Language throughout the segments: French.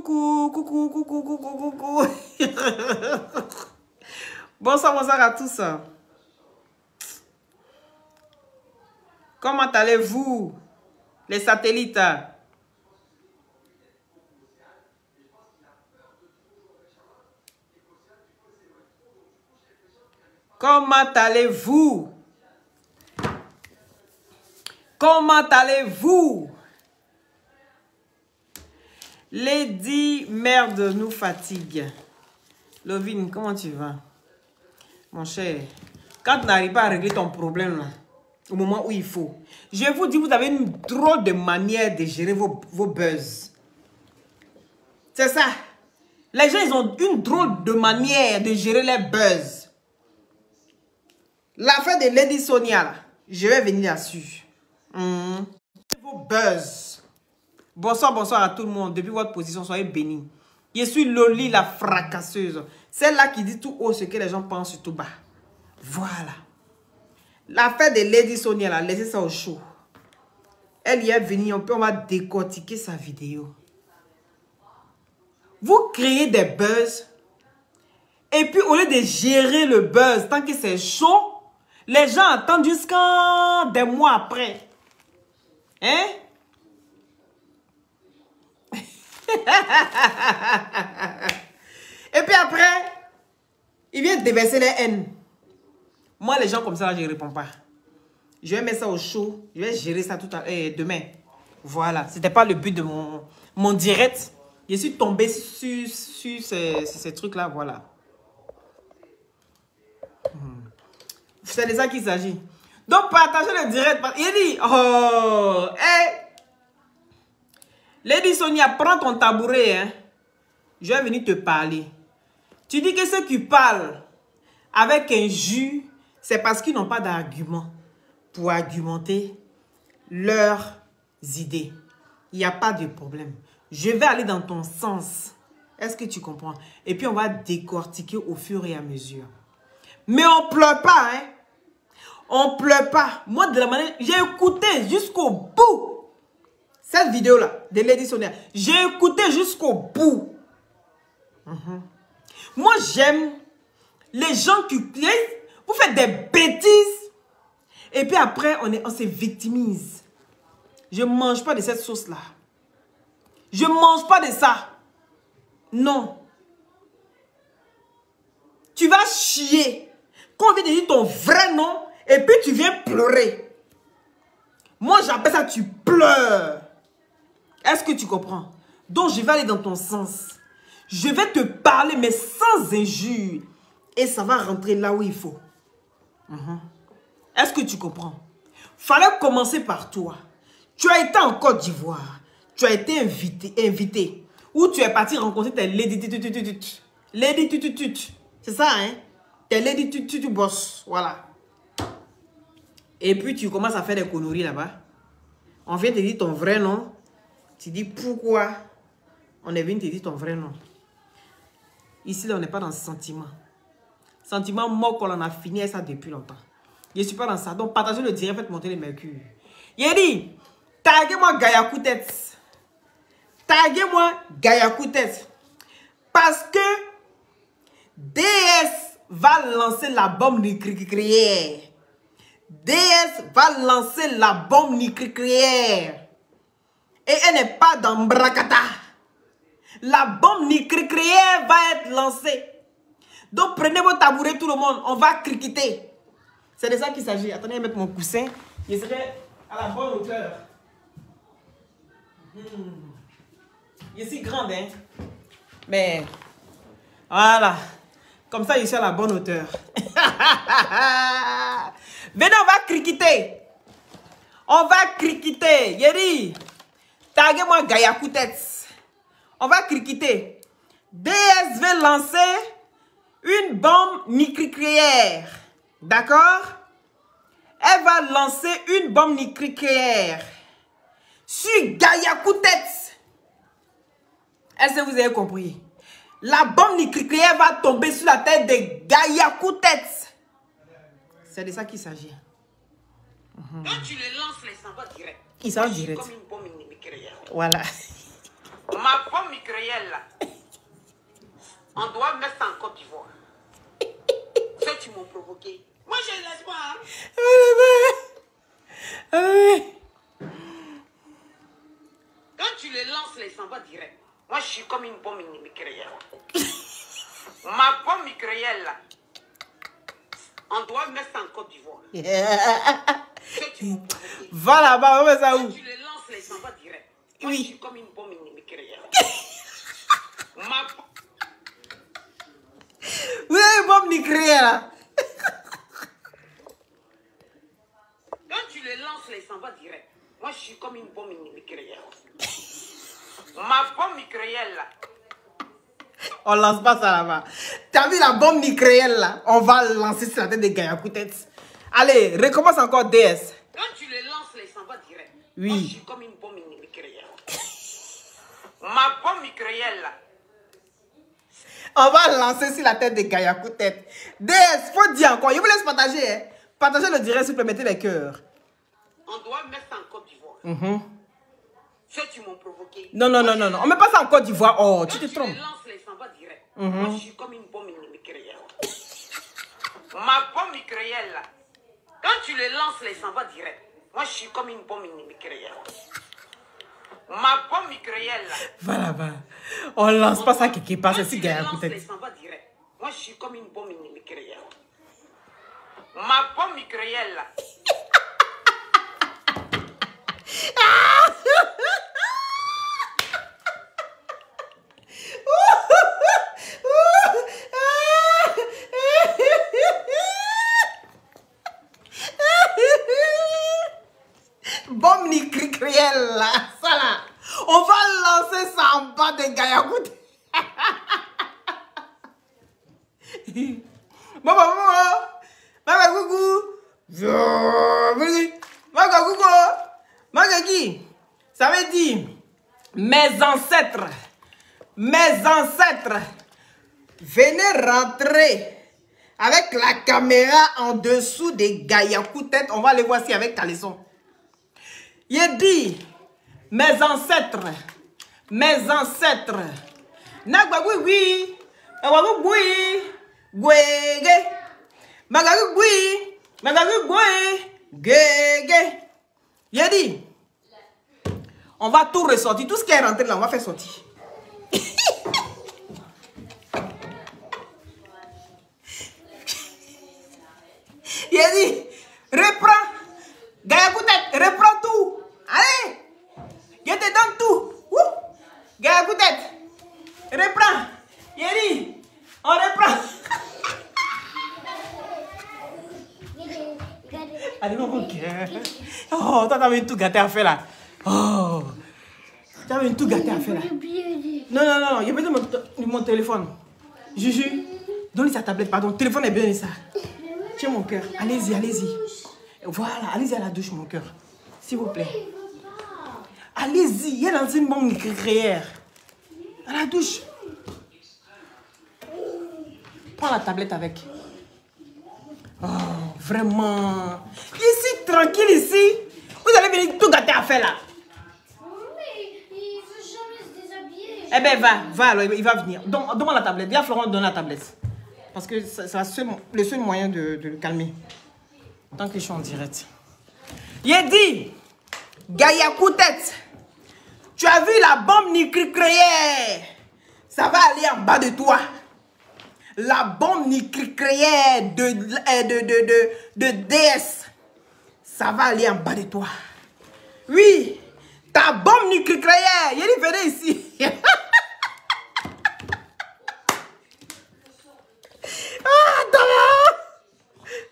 Coucou, coucou, coucou, coucou, coucou. Bonsoir, bonsoir à tous. Comment allez-vous, les satellites? Comment allez-vous? Comment allez-vous? Lady Merde nous fatigue. Lovine, comment tu vas? Mon cher, quand tu n'arrives pas à régler ton problème là, au moment où il faut, je vous dis, vous avez une drôle de manière de gérer vos buzz. C'est ça. Les gens, ils ont une drôle de manière de gérer les buzz. L'affaire de Lady Sonia là, je vais venir là-dessus. Vos buzz. Bonsoir, bonsoir à tout le monde. Depuis votre position, soyez bénis. Je suis Loli, la fracasseuse. Celle-là qui dit tout haut ce que les gens pensent tout bas. Voilà. L'affaire de Lady Sonia, là, laissez ça au chaud. Elle y est venue, on va décortiquer sa vidéo. Vous créez des buzz. Et puis, au lieu de gérer le buzz, tant que c'est chaud, les gens attendent jusqu'à des mois après. Hein? Et puis après, ils viennent déverser les haines. Moi, les gens comme ça, là, je ne réponds pas. Je vais mettre ça au chaud. Je vais gérer ça tout à demain. Voilà. Ce n'était pas le but de mon direct. Je suis tombée sur ces trucs-là. Voilà. C'est de ça qu'il s'agit. Donc, partagez le direct. Il dit, oh, hey. Lady Sonia, prends ton tabouret. Hein. Je vais venir te parler. Tu dis que ceux qui parlent avec un jus, c'est parce qu'ils n'ont pas d'argument pour argumenter leurs idées. Il n'y a pas de problème. Je vais aller dans ton sens. Est-ce que tu comprends? Et puis, on va décortiquer au fur et à mesure. Mais on ne pleure pas, hein? On ne pleure pas. Moi, de la manière... J'ai écouté jusqu'au bout cette vidéo-là de Lady Sonia. J'ai écouté jusqu'au bout. Moi, j'aime les gens qui... Vous faites des bêtises. Et puis après, on se victimise. Je ne mange pas de cette sauce-là. Je ne mange pas de ça. Non. Tu vas chier. Quand on vient de dire ton vrai nom, et puis tu viens pleurer. Moi, j'appelle ça tu pleures. Est-ce que tu comprends? Donc, je vais aller dans ton sens. Je vais te parler, mais sans injure. Et ça va rentrer là où il faut. Est-ce que tu comprends? Fallait commencer par toi. Tu as été en Côte d'Ivoire. Tu as été invité. Ou tu es parti rencontrer tes lady tutututut. Lady tututut. C'est ça, hein? Tes lady tututu boss. Voilà. Et puis, tu commences à faire des conneries là-bas. On vient te dire ton vrai nom. Tu dis pourquoi on est venu te dire ton vrai nom. Ici, là, on n'est pas dans ce sentiment. Sentiment mort qu'on en a fini ça depuis longtemps. Je ne suis pas dans ça. Donc, partagez le direct, faites monter les mercures. Il dit, taguez-moi Gaïa Koutet. Taguez-moi Gaïa Koutet. Parce que DS va lancer la bombe nucléaire. DS va lancer la bombe nucléaire. Et elle n'est pas dans Brakata. La bombe nucléaire va être lancée. Donc prenez vos tabourets tout le monde. On va criqueter. C'est de ça qu'il s'agit. Attendez, je vais mettre mon coussin. Je serai à la bonne hauteur. Je suis grande, hein. Mais voilà. Comme ça, je suis à la bonne hauteur. Venez, on va criqueter. On va criqueter. Yeri, taguez-moi Gaïa Koutet. On va criqueter. DS veut lancer une bombe nucléaire. D'accord? Elle va lancer une bombe nucléaire sur Gaïa Koutet. Est-ce que vous avez compris? La bombe nucléaire va tomber sur la tête de Gaïa Koutet. C'est de ça qu'il s'agit. Quand tu le lances, il s'en va direct. Il s'en va direct. Comme une bombe nucléaire. Voilà. Ma bombe nucléaire là, on doit mettre ça en Côte d'Ivoire. Ceux qui m'ont provoqué. Moi, je ne laisse pas. Hein? Quand tu les lances, les s'en va direct. Moi, je suis comme une bombe nucléaire. Ma bombe nucléaire là, on doit mettre ça en Côte d'Ivoire. Ceux qui m'ont provoqué. Va là-bas, on met ça où? Quand tu les lances, les s'en va direct. Moi, Oui. je suis comme une bombe nucléaire. Ma Vous avez une bombe nucléaire là? Quand tu les lances, les s'en va direct. Moi, je suis comme une bombe nucléaire. Ma bombe nucléaire là. On lance pas ça là-bas. T'as vu la bombe nucléaire là? On va lancer sur la tête des gars à coup de tête. Allez, recommence encore DS. Quand tu les lances, les s'en va direct. Oui. Moi, je suis comme une bombe nucléaire. Ma bombe nucléaire là. On va lancer sur la tête des gars à coup de tête. DS, faut dire encore. Je vous laisse partager. Hein? Partagez le direct, s'il vous plaît, mettez les cœurs. On doit mettre ça en Côte d'Ivoire. Ceux qui m'ont provoqué. Non. On met pas ça en Côte d'Ivoire. Oh, tu te Quand tu trompes. les lances, les s'en va direct. Moi, je suis comme une bombe nucléaire. Ma bombe nucléaire là. Quand tu les lances, les s'en va direct. Moi, je suis comme une bombe nucléaire. Ma bombe nucléaire là. Va là-bas. On lance pas ça quelque part. C'est si gars à coup de Les tête. s'en va direct. Moi, je suis comme une bombe nucléaire. Ma bombe nucléaire là. Bombe nucléaire là. Ça là. On va lancer ça en bas des gars à coup de tête. Maga coucou. Maga coucou. Maga qui? Ça veut dire mes ancêtres. Venez rentrer avec la caméra en dessous des gars à coup de tête. On va les voir ici avec caleçon. Il dit mes ancêtres. Nagbagoui. Gwege. Gege. Il dit, on va tout ressortir. Tout ce qui est rentré là, on va faire sortir. Il dit, reprends. Gayakoutet, reprends tout. Allez. Je te donne tout. Gayakoutet, reprends. Il dit, on reprend. Allez, mon cœur. Oh, toi, t'avais tout gâté à faire là. Oh, t'avais tout gâté à faire là. Non, il y a besoin de mon téléphone. Juju, donne-lui sa tablette, pardon. Le téléphone est bien ça. Tiens, mon cœur. Allez-y. Voilà, allez-y à la douche, mon cœur. S'il vous plaît. Allez-y, il y a dans une bombe nucléaire. À la douche. Prends la tablette avec. Oh, vraiment. Ici, tranquille, ici. Vous allez venir tout gâter à faire là. Mais il veut jamais se déshabiller. Eh ben, va alors, il va venir. Donne-moi la tablette. Viens, Florent, donne la tablette. Parce que c'est le seul moyen de le calmer. Tant que je suis en direct. Il dit, Gaïa Koutet, tu as vu la bombe nucléaire? Ça va aller en bas de toi. La bombe nucléaire de DS. Ça va aller en bas de toi. Oui, ta bombe nucléaire. Il dit, venez ici.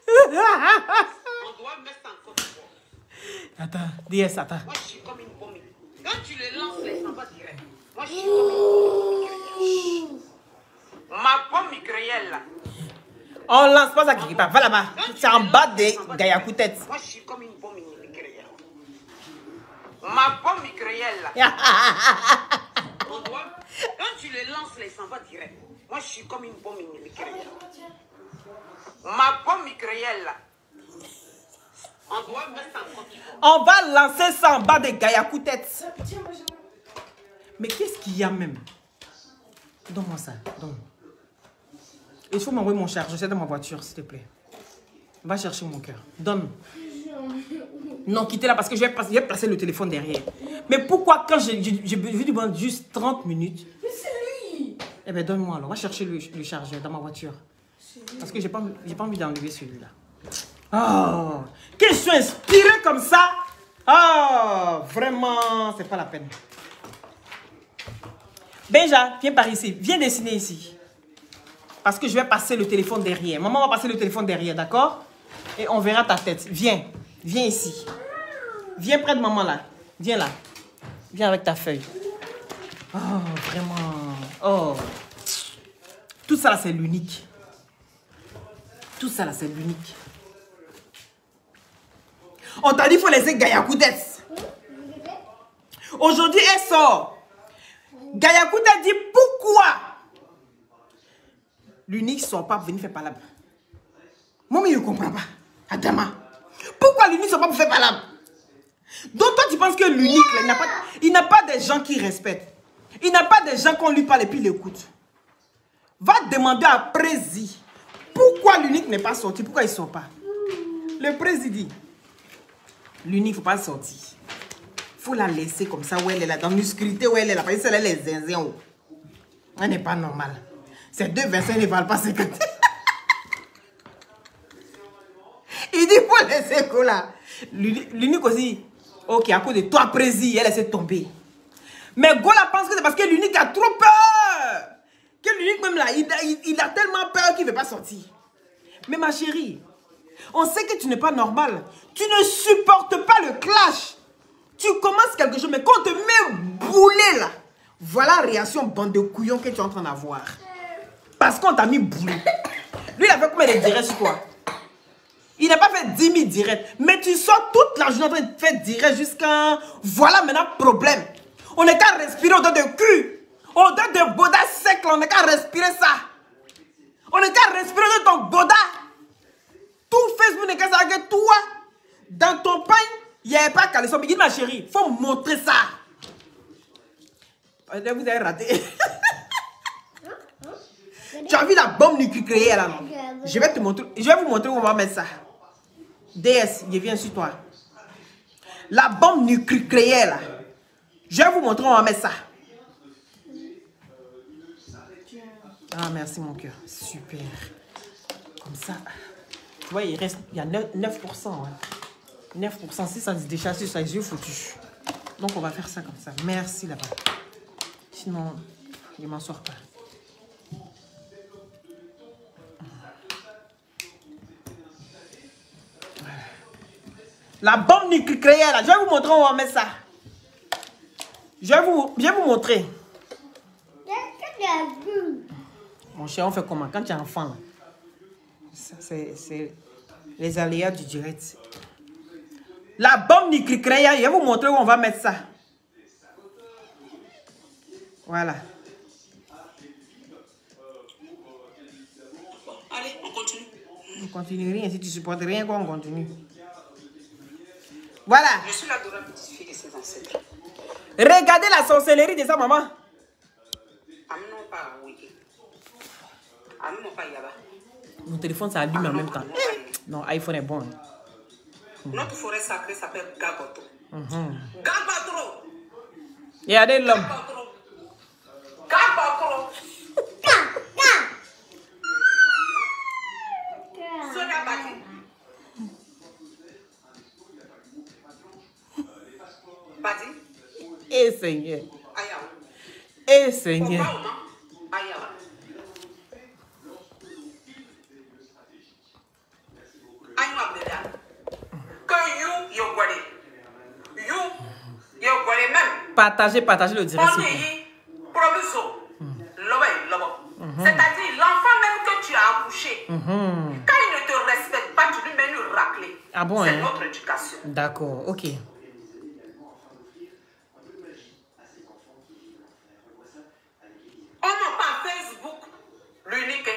On doit mettre ça en Côte d'Ivoire. Attends, DS, attends. Moi, je suis comme une bombe. Quand tu les lances, les s'en va direct. Moi, je suis comme une bombe nucléaire. Ma bombe nucléaire là. On lance pas ça quelque part. Va là-bas. C'est en bas des Gayakoutet. Moi, je suis comme une bombe nucléaire. Ma bombe nucléaire là. On doit... Quand tu les lances, les s'en va direct. Moi, je suis comme une bombe nucléaire. Ma bombe nucléaire là. On doit mettre ça en Côte d'Ivoire. On va lancer ça en bas des Gayakoutet. Mais qu'est-ce qu'il y a même? Donne-moi ça. Donne. Il faut m'envoyer mon chargeur dans ma voiture, s'il te plaît. Va chercher mon cœur. Donne. Non, quittez-la parce que je vais placer le téléphone derrière. Mais pourquoi quand je lui demande juste 30 minutes? Mais c'est lui. Eh bien, donne-moi alors. Va chercher le chargeur dans ma voiture. Parce que j'ai pas envie d'enlever celui-là. Oh, que je suis inspirée comme ça. Oh, vraiment, c'est pas la peine. Benja, viens par ici. Viens dessiner ici. Parce que je vais passer le téléphone derrière. Maman va passer le téléphone derrière, d'accord? Et on verra ta tête. Viens. Viens ici. Viens près de maman là. Viens là. Viens avec ta feuille. Oh, vraiment. Oh. Tout ça là, c'est l'unique. Tout ça là, c'est l'unique. On t'a dit qu'il faut laisser Gaïa Koudès. Aujourd'hui, elle sort. Gaïa Koudès dit pourquoi l'unique ne sort pas pour venir faire palabre. Moi, je ne comprends pas. Adama. Pourquoi l'unique ne sort pas pour faire palabre? Donc toi, tu penses que l'unique, il n'a pas des gens qui respectent. Il n'a pas des gens qu'on lui parle et puis l'écoute. Va demander à Prési pourquoi l'unique n'est pas sorti. Pourquoi il ne sort pas? Le Prési dit l'unique, il ne faut pas sortir. Il faut la laisser comme ça où elle est là, dans l'obscurité où elle est là. Parce que c'est les zinzins. Elle n'est pas normale. Ces deux versets ne valent pas 50. Il dit il faut laisser quoi là. L'unique aussi. Ok, à cause de toi, Prési, elle essaie de tomber. Mais Gola pense que c'est parce que l'unique a trop peur. Que l'unique même là, il a tellement peur qu'il ne veut pas sortir. Mais ma chérie, on sait que tu n'es pas normal. Tu ne supportes pas le clash. Tu commences quelque chose, mais quand on te met boulet là, voilà la réaction bande de couillons que tu es en train d'avoir. Parce qu'on t'a mis boulet. Lui, il a fait combien de directs sur toi? Il n'a pas fait 10 000 directs. Mais tu sors toute la journée en train de faire direct jusqu'à... Voilà maintenant problème. On n'est qu'à respirer au-dedans de cru. Au-dedans de boda sec, là, on n'est qu'à respirer ça. On n'est qu'à respirer de ton boda. Tout Facebook n'est qu'à savoir que toi, dans ton pain, il n'y avait pas qu'à leçon. Mais dis ma chérie, il faut montrer ça. Vous avez raté. Tu as vu la bombe nucléaire là, non? Je vais te montrer. Je vais vous montrer où on va mettre ça. DS, je viens sur toi. La bombe nucléaire là. Je vais vous montrer où on va mettre ça. Ah, merci mon cœur. Super. Comme ça. Tu vois, il y a 9%. Hein. 9%. Si ça se décharge sur ça, les yeux foutus. Donc, on va faire ça comme ça. Merci là-bas. Sinon, je ne m'en sors pas. La bombe nucléaire, là. Je vais vous montrer où on va mettre ça. Je vais vous montrer. Mon cher, on fait comment? Quand tu es enfant, là. C'est les aléas du direct. La bombe nucléaire, je vais vous montrer où on va mettre ça. Voilà. Allez, on continue. On continue rien. Si tu supportes rien, quoi, on continue. Voilà. Je suis l'adorable petite fille de ses ancêtres. Regardez la sorcellerie de sa maman. Amenons pas oui. Amenons pas Yaba. Mon téléphone, ça allume en même temps. Non, iPhone est bon. Notre forêt sacrée s'appelle Gagoto. Gagoto. Regardez l'homme. Gagoto. Sonia Bati. Bati. Eh Seigneur. Ayawa. Eh Seigneur. Ayawa. Ayawa beda. Que you guaré même. Partagez le direct. On est proviso. C'est-à-dire l'enfant même que tu as accouché. Quand il ne te respecte pas, tu lui mets une raclée. Ah bon, c'est hein? notre éducation. D'accord, ok. On n'a pas Facebook l'unique.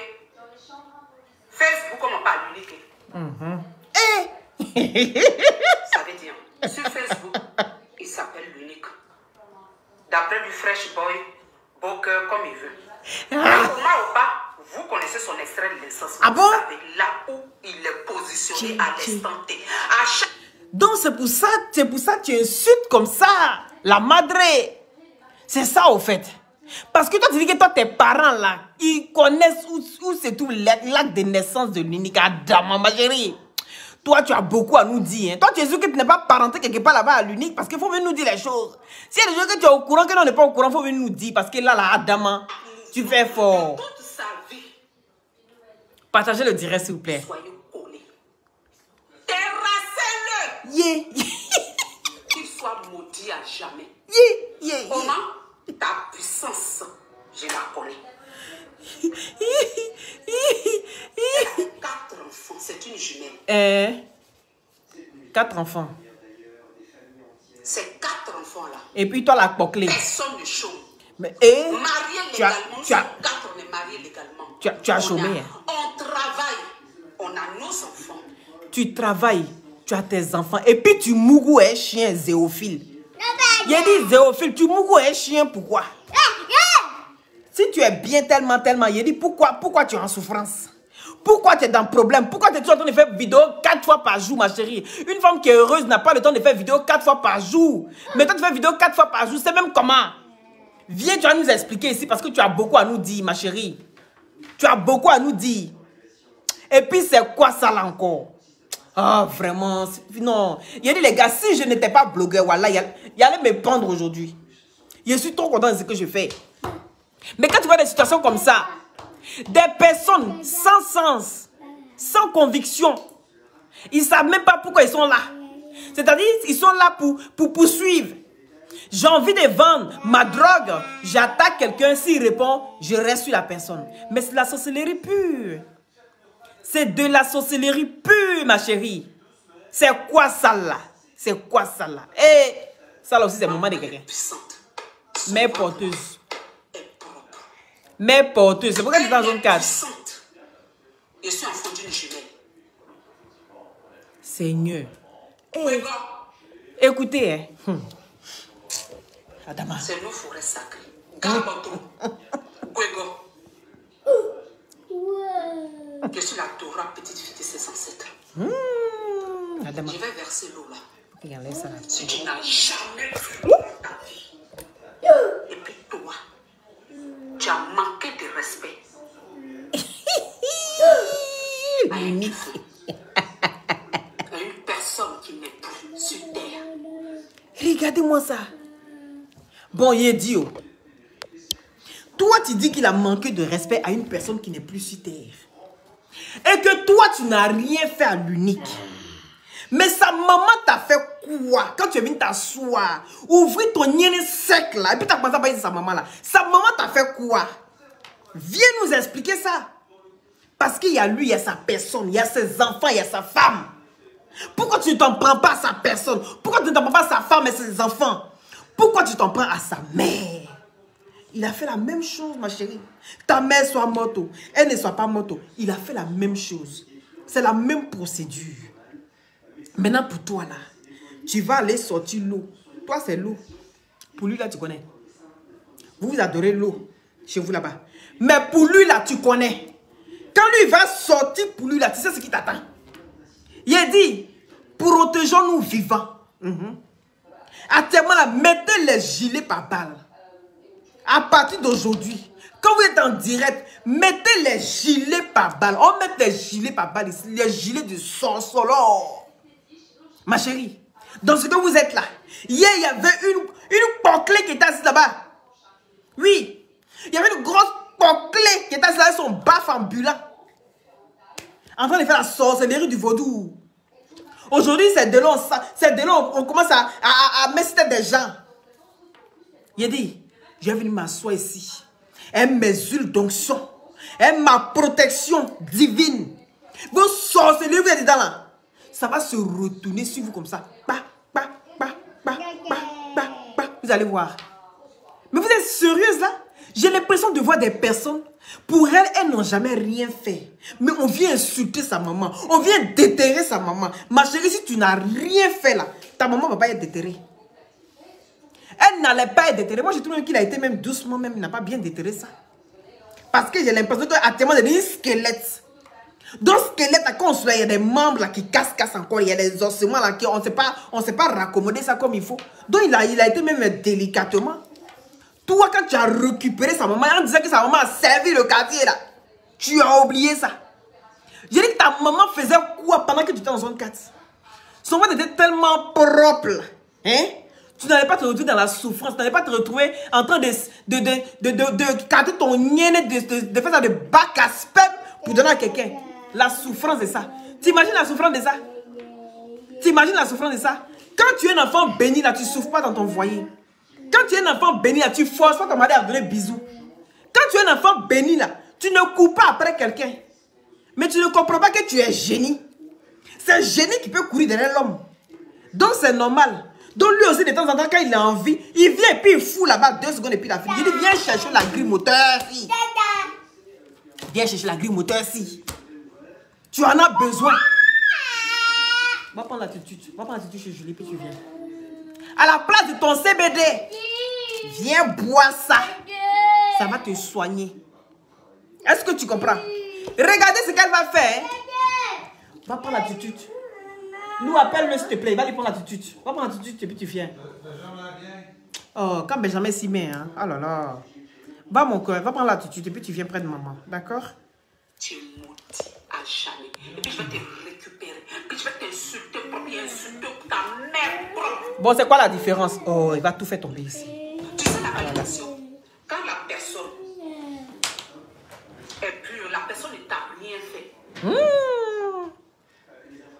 Facebook, on n'a pas l'unique. Ça veut dire, sur Facebook, il s'appelle l'unique. d'après lui Fresh Boy, beau cœur comme il veut. Comment ou pas, vous connaissez son extrait de naissance. Ah bon? Vous savez là où il est positionné à l'instant T. À chaque... Donc c'est pour ça que tu insultes comme ça la madre. C'est ça au fait. Parce que toi tu dis que toi tes parents là, ils connaissent où c'est tout l'acte de naissance de l'unique Adama, ma chérie. Toi tu as beaucoup à nous dire. Hein. Toi tu es sûr que tu n'es pas parenté quelque part là-bas à l'unique parce qu'il faut venir nous dire les choses. S'il y a des choses que tu es au courant, que l'on n'est pas au courant, il faut venir nous dire. Parce que là, Adama, tu fais fort. toute sa vie, Partagez le direct s'il vous plaît. soyez collés. Terrassez-le. Yeah. Qu'il soit maudit à jamais. Yeah. Comment? Ta puissance, je la connais. 4 enfants, c'est une jumelle. 4 enfants. Ces 4 enfants-là, Et puis toi la poclée. personne ne chôme. Mais Mariés tu as- légalement, tu as- sur 4, on est mariés légalement. tu as chômé, hein. On travaille, on a nos enfants. tu travailles, tu as tes enfants. Et puis tu mougou un chien zéophile. Il a dit zéophile, tu mougou un chien pourquoi? Si tu es bien tellement, il a dit pourquoi tu es en souffrance? Pourquoi tu es dans le problème? Pourquoi tu es toujours en train de faire vidéo 4 fois par jour, ma chérie? Une femme qui est heureuse n'a pas le temps de faire vidéo 4 fois par jour. Mais toi, tu fais vidéo 4 fois par jour, c'est même comment? Viens, tu vas nous expliquer ici parce que tu as beaucoup à nous dire, ma chérie. Tu as beaucoup à nous dire. Et puis, c'est quoi ça là encore? Ah, vraiment, non. Il a dit, les gars, si je n'étais pas blogueur, voilà, il allait me prendre aujourd'hui. Je suis trop content de ce que je fais. Mais quand tu vois des situations comme ça, des personnes sans sens, sans conviction, ils ne savent même pas pourquoi ils sont là. C'est-à-dire, ils sont là pour poursuivre. J'ai envie de vendre ma drogue. J'attaque quelqu'un, s'il répond, je reste sur la personne. Mais c'est de la sorcellerie pure. C'est de la sorcellerie pure, ma chérie. C'est quoi ça là? C'est quoi ça là? Et ça là aussi, c'est le moment de quelqu'un. Mais porteuse. Mais porteuse. C'est pourquoi tu es dans zone 4. Je suis enfant d'une jumelle. Seigneur. Hey. Écoutez, hein. Adama. C'est nos forêts sacrées. Gabato. Gwego. Je suis la Torah, petite fille de ses ancêtres. Adama. Je vais verser l'eau là. Regardez ça là. Si tu n'as jamais vu dans ta vie, et puis toi, tu as manqué de respect à une fille, à une personne qui n'est plus sur terre. Regardez-moi ça. Bon, il est dit. Oh. Toi, tu dis qu'il a manqué de respect à une personne qui n'est plus sur terre. Et que toi, tu n'as rien fait à l'unique. Mais sa maman t'a fait quoi? Quand tu es venu t'asseoir, ouvrir ton nez sec là, et puis tu as commencé à parler de sa maman là. Sa maman t'a fait quoi? Viens nous expliquer ça. Parce qu'il y a lui, il y a sa personne, il y a ses enfants, il y a sa femme. Pourquoi tu ne t'en prends pas à sa personne? Pourquoi tu ne t'en prends pas à sa femme et ses enfants? Pourquoi tu t'en prends à sa mère? Il a fait la même chose, ma chérie. Ta mère soit morte, elle ne soit pas morte. Il a fait la même chose. C'est la même procédure. Maintenant, pour toi, là, tu vas aller sortir l'eau. Toi, c'est l'eau. Pour lui, là, tu connais. Vous adorez l'eau chez vous, là-bas. Mais pour lui, là, tu connais. Quand lui va sortir pour lui, là, tu sais ce qui t'attend. Il a dit, protégeons-nous vivants. Actuellement, là, mettez les gilets par balle. À partir d'aujourd'hui, quand vous êtes en direct, mettez les gilets par balle. On met les gilets par balle ici, les gilets du sorceleur. Ma chérie, dans ce que vous êtes là, hier, il y avait une poclée qui était assise là-bas. Oui, il y avait une grosse poclée qui était assise là avec son baf ambulant. En train de faire la sorcellerie du vaudou. Aujourd'hui, c'est de l'eau, on commence à mettre des gens. Il a dit, je vais venir m'asseoir ici. Elle mes huiles d'onction. Elle ma protection divine. Vos sorcelleries, vous êtes dedans là. Ça va se retourner sur vous comme ça. Vous allez voir. Mais vous êtes sérieuse là? J'ai l'impression de voir des personnes, pour elles n'ont jamais rien fait. Mais on vient insulter sa maman. On vient déterrer sa maman. Ma chérie, si tu n'as rien fait là, ta maman ne va pas être déterrée. Elle n'allait pas être déterrée. Moi, je trouve qu'il a été même doucement, même, il n'a pas bien déterré ça. Parce que j'ai l'impression qu'actuellement, il y a un squelette. Dans le squelette, quand on se lève, il y a des membres là, qui cassent encore. Il y a des ossements là, qui on ne sait pas raccommoder ça comme il faut. Donc, il a été même délicatement. Toi, quand tu as récupéré sa maman, en disant que sa maman a servi le quartier là, tu as oublié ça. J'ai dit que ta maman faisait quoi pendant que tu étais en zone 4? Son ventre était tellement propre là. Hein? Tu n'allais pas te retrouver dans la souffrance. Tu n'allais pas te retrouver en train de carter ton nienne, de faire ça de bac à sperme pour donner à quelqu'un. La souffrance de ça. T'imagines la souffrance de ça? T'imagines la souffrance de ça? Quand tu es un enfant béni là, tu ne souffres pas dans ton foyer. Quand tu es un enfant béni là, tu forces pas ta mère à donner bisous. Quand tu es un enfant béni là, tu ne cours pas après quelqu'un. Mais tu ne comprends pas que tu es génie. C'est un génie qui peut courir derrière l'homme. Donc c'est normal. Donc lui aussi de temps en temps quand il a envie, il vient et puis il fout là-bas 2 secondes et puis il a fini. Il dit viens chercher la grille moteur si. Viens chercher la grille moteur si. Tu en as besoin. Va prendre la tutu. Va prendre la tutu chez Julie puis tu viens. À la place de ton CBD, viens boire ça. Ça va te soigner. Est-ce que tu comprends? Regardez ce qu'elle va faire. Va prendre la tutu. Nous, appelle-le s'il te plaît. Il va lui prendre la tutu. Va prendre la tutu et puis tu viens. Oh, quand Benjamin s'y met, hein. Oh là là. Va mon cœur, va prendre la tutu et puis tu viens près de maman. D'accord? Tu es maudit à jamais. Et puis je vais te récupérer. Puis je vais t'insulter propre et insulter ta mère propre. Bon, c'est quoi la différence? Oh, il va tout faire tomber ici. Tu sais la malédiction. Quand la personne est pure, la personne ne t'a rien fait.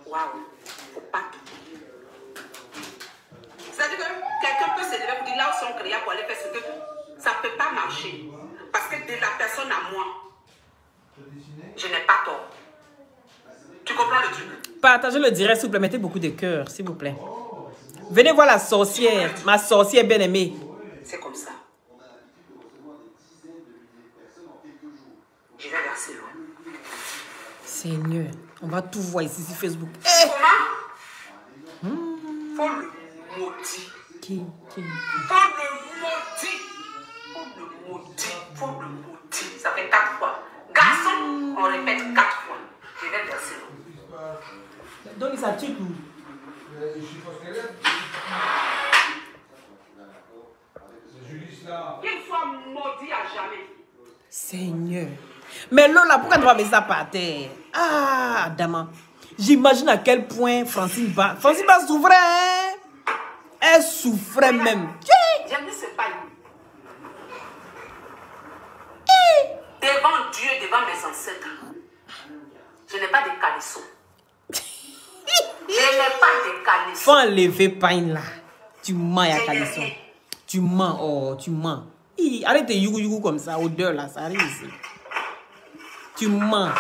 Waouh, faut pas tout. C'est-à-dire que quelqu'un peut se lever pour dire là où son créa pour aller faire ce que ça ne peut pas marcher. Parce que de la personne à moi, je n'ai pas tort. Tu comprends le truc? Partagez le direct, s'il vous plaît. Mettez beaucoup de cœur, s'il vous plaît. Venez voir la sorcière, ma sorcière bien-aimée. C'est comme ça. Je vais verser l'eau. Seigneur, on va tout voir ici sur Facebook. Comment? Faut le maudire. Qui? Faut le maudire. Faut le maudire. Faut le maudire. Ça fait 4 fois. Garçon, on répète 4 fois. Je vais verser l'eau. Donc, ça tue tout. Qu'il soit maudit à jamais. Seigneur. Mais Lola, pourquoi tu vas mettre ça par terre? Ah, Dama. J'imagine à quel point Francine va souffrir. Hein? Elle souffrait même. J'aime ce paille. Devant Dieu, devant mes ancêtres, je n'ai pas de caleçon. Je n'ai pas de caleçon. Faut enlever pain là. Tu mens à caleçon. Tu mens, oh, tu mens. Arrête de yougou comme ça, odeur là, ça arrive ici. Tu mens.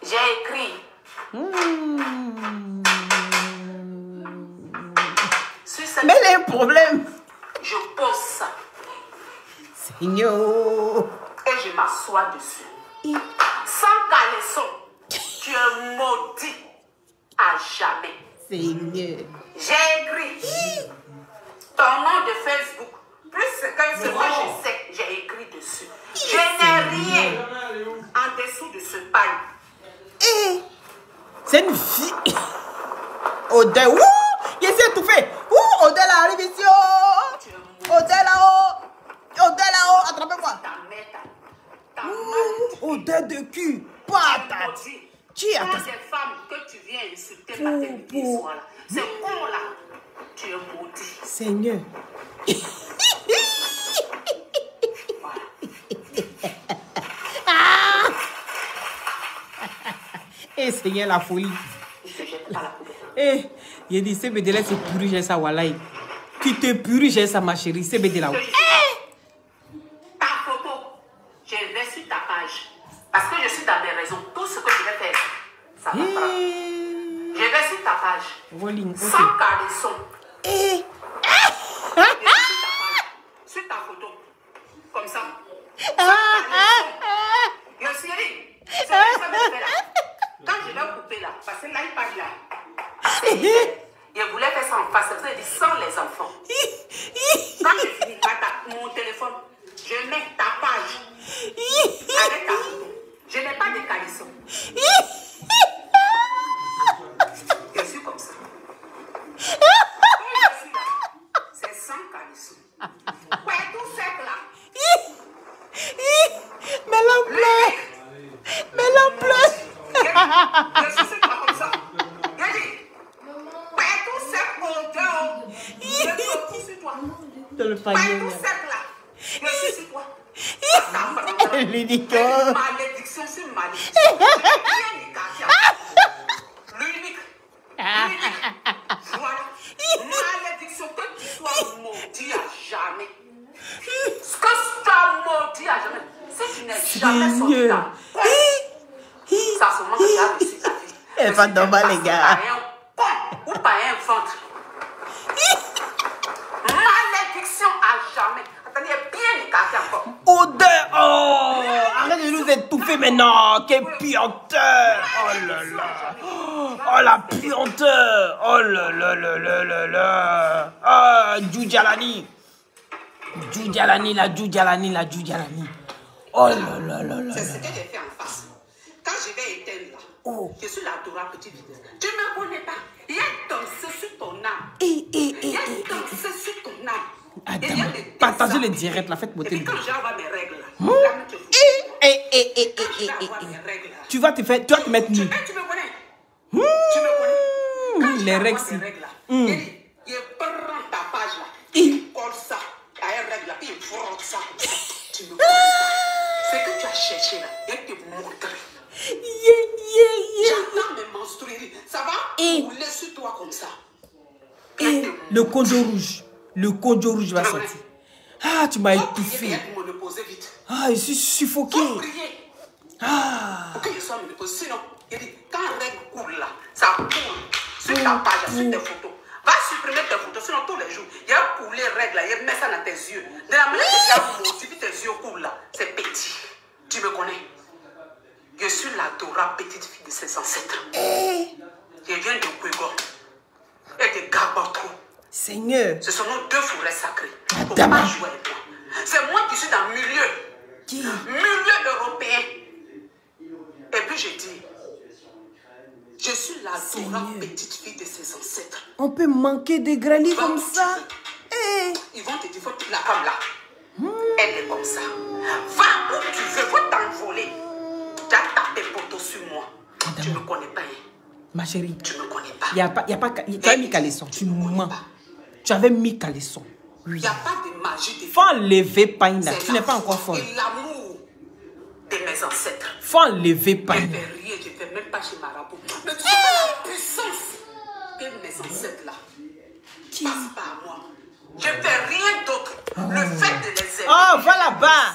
J'ai écrit. Mais il y a un problème. Je pose ça. Seigneur. Et je m'assois dessus. Sans caleçon, tu es maudit à jamais. Seigneur. J'ai écrit ton nom de Facebook. Plus que ce que je sais, j'ai écrit dessus. Je n'ai rien en dessous de ce paille. C'est une fille. Odeur. Il s'est étouffé. Odeur là, arrive ici. Odeur là-haut. Odeur là-haut. Attrapez-moi. Ta Odeur de cul. Patate. Qui a des femmes que tu viens insulter maternité soir là. C'est con là. Tu es maudit. Seigneur. Eh Seigneur, la folie. Il se jette à la poubelle. Eh, il dit, CBD là, c'est puré, j'ai ça, walai. Tu te puré, j'ai ça, ma chérie. CBD là. Ta photo, je vais sur ta page. Parce que je suis dans mes raisons. Tout ce que je vais faire, ça va prendre. Je vais sur ta page. Rolling. Sans caleçon. Je suis sur ta page. Sur ta photo. Comme ça. Sans caleçon. Je suis dit, c'est ça que je fais là. Quand je vais couper là, parce que l'iPad là, je voulais faire ça en face, ça veut dire sans les enfants. caleçon. Je suis comme ça. Quand je suis là, c'est sans caleçon. Ouais, tout sec là. Mais l'homme pleure. Mais l'homme pleure. Je suis pas comme ça. Ouais, tout sec mon Dieu. Je suis sur toi. Dans le Ouais, panier. tout sec là. Je suis sur toi. L'unique. Malédiction, c'est malédiction. L'unique. Voilà. Malédiction, que tu sois maudit à jamais. Que tu sois maudit à jamais. Si tu n'es jamais sorti là, ça se montre que tu as réussi ta vie. Elle va dormir, les gars. Ou pas un ventre. Malédiction à jamais. Attendez, bien écarté encore. Odeur. Oh, arrête de nous étouffer maintenant. Quelle puanteur. Oh là là. Oh la puanteur. Oh là là là là là là. Ah, Djoudialani. Djoudialani, la Djoudialani, la Djoudialani. Oh là là là là. C'est ce que j'ai fait en face. Quand je vais éteindre là, je suis la Dora petite vitesse. Tu ne me connais pas. Il y a dansé sur ton âme. Il y a dansé sur ton âme. Partagez les directs, la fête Et beauté. puis quand j'envoie mes règles là, Tu vas te faire, tu vas te mettre nu. tu me connais. Tu me connais. Quand Les règles, j'envoie si. mes règles là, il prend ta page là, il colle ça à une règle là, puis il frotte ça. Tu me connais pas. C'est que tu as cherché là, il te montrer. J'entends mes menstrueries. Ça va rouler sur toi comme ça. Et le conjo rouge. Le conjo rouge va sortir. Ah, tu m'as étouffé. Ah, je suis suffoqué. Ah. Pour que je sois me reposer. Sinon, il dit, quand la règle coule là, ça coule sur ta page, sur tes photos. Va supprimer tes photos, sinon tous les jours, il y a coulé règle là, il met ça dans tes yeux. De la manière que tu as maudit, puis tes yeux coulent là, c'est petit. Tu me connais? Je suis la Dora petite fille de ses ancêtres. Je viens de Ouégon et de Gabatro. Seigneur. Ce sont nos deux forêts sacrées. Faut Madame. pas jouer avec moi. C'est moi qui suis dans le milieu européen. Et puis je dis, je suis la Dora petite fille de ses ancêtres. On peut manquer des granits Va comme où tu ça. veux. Ils vont te dire, faut la femme là. Elle est comme ça. Va où tu veux, faut t'envoler. Tu as tapé poteau sur moi. Madame. Tu ne me connais pas. Ma chérie. Tu ne me connais pas. Tu as mis caleçon. Tu mens. Tu avais mis caleçon. Il n'y a pas de magie de Faut enlever Païna. Tu n'es pas encore folle. Et l'amour de mes ancêtres. Faut enlever Je ne Païna. fais rien, je ne fais même pas chez Marabout. Mais tu sais pas la puissance que mes ancêtres là passent par moi. Je ne fais rien d'autre. Le fait de les aimer. Oh, va là-bas.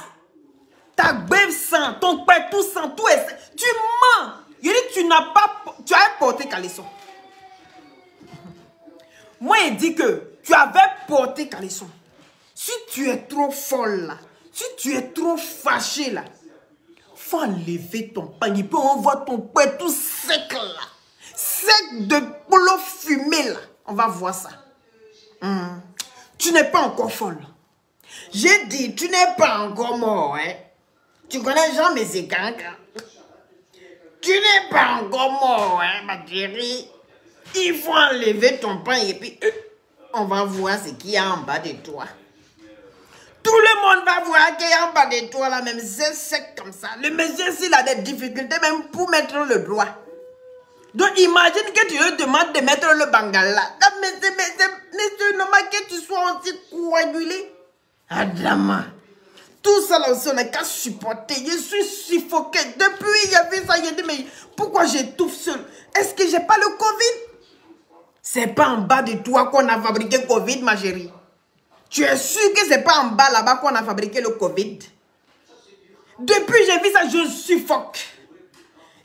Ta bête sang, ton père tout sang, tout est... Tu mens. Je dis, tu n'as pas... Tu as porté caleçon. Moi, il dit que tu avais porté caleçon. Si tu es trop folle là, si tu es trop fâché là, faut enlever ton panier. Puis on voit ton père tout sec là. Sec de boulot fumé là. On va voir ça. Tu n'es pas encore folle. J'ai dit, tu n'es pas encore mort, hein. Tu connais Jean Mézéganka. Tu n'es pas encore mort, hein, ma chérie. Il faut enlever ton pain et puis on va voir ce qu'il y a en bas de toi. Tout le monde va voir qu'il y a en bas de toi, là, même c'est sec comme ça. Le monsieur, s'il a des difficultés, même pour mettre le doigt. Donc, imagine que tu lui demandes de mettre le bangala. Mais c'est normal que tu sois aussi coagulé. Adama. Tout ça là aussi, on n'a qu'à supporter. Je suis suffoqué. Depuis, il y avait ça, il a dit, mais pourquoi j'étouffe seul? Est-ce que j'ai pas le Covid? C'est pas en bas de toi qu'on a fabriqué le Covid, ma chérie. Tu es sûr que c'est pas en bas là-bas qu'on a fabriqué le Covid? Depuis, j'ai vu ça, je suffoque.